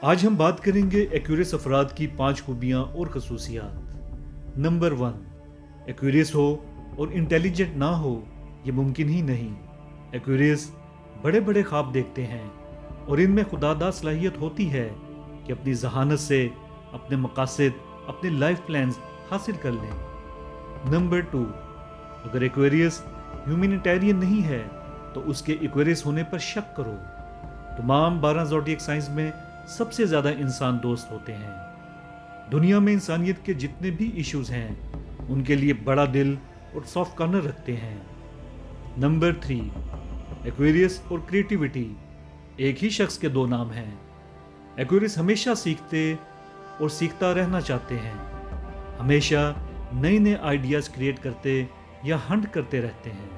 آج ہم بات کریں گے ایکویریس افراد کی 5 خوبیاں اور خصوصیات۔ نمبر 1، ایکویریس ہو اور انٹیلیجنٹ نہ ہو یہ ممکن ہی نہیں۔ ایکویریس بڑے بڑے خواب دیکھتے ہیں اور ان میں خداداد صلاحیت ہوتی ہے کہ اپنی ذہانت سے اپنے مقاصد، اپنے لائف پلانز حاصل کر لیں۔ نمبر 2، اگر ایکویریس ہیومینیٹیرین نہیں ہے تو اس کے ایکویریس ہونے پر شک کرو۔ تمام 12 زوڈیک سائنس میں سب سے زیادہ انسان دوست ہوتے ہیں۔ دنیا میں انسانیت کے جتنے بھی ایشوز ہیں ان کے لیے بڑا دل اور سافٹ کارنر رکھتے ہیں۔ نمبر 3، ایکویریس اور کریٹیوٹی ایک ہی شخص کے دو نام ہیں۔ ایکویریس ہمیشہ سیکھتے اور سیکھتا رہنا چاہتے ہیں، ہمیشہ نئے نئے آئیڈیاز کریٹ کرتے یا ہنٹ کرتے رہتے ہیں۔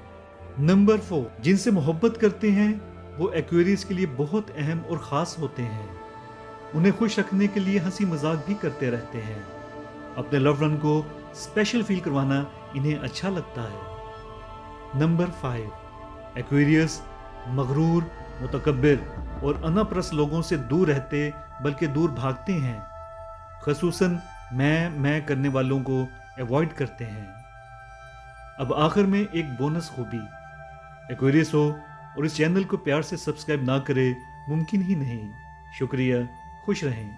نمبر 4، جن سے محبت کرتے ہیں وہ ایکویریس کے لیے بہت اہم اور خاص ہوتے ہیں۔ انہیں خوش رکھنے کے لیے ہنسی مذاق بھی کرتے رہتے ہیں۔ اپنے لو ون کو اسپیشل فیل کروانا انہیں اچھا لگتا ہے۔ نمبر 5، ایکویریس مغرور، متکبر اور انا پرست لوگوں سے دور رہتے بلکہ دور بھاگتے ہیں، خصوصاً میں کرنے والوں کو ایوائڈ کرتے ہیں۔ اب آخر میں ایک بونس خوبی، ایکویریس ہو اور اس چینل کو پیار سے سبسکرائب نہ کرے ممکن ہی نہیں۔ شکریہ، خوش رہیں۔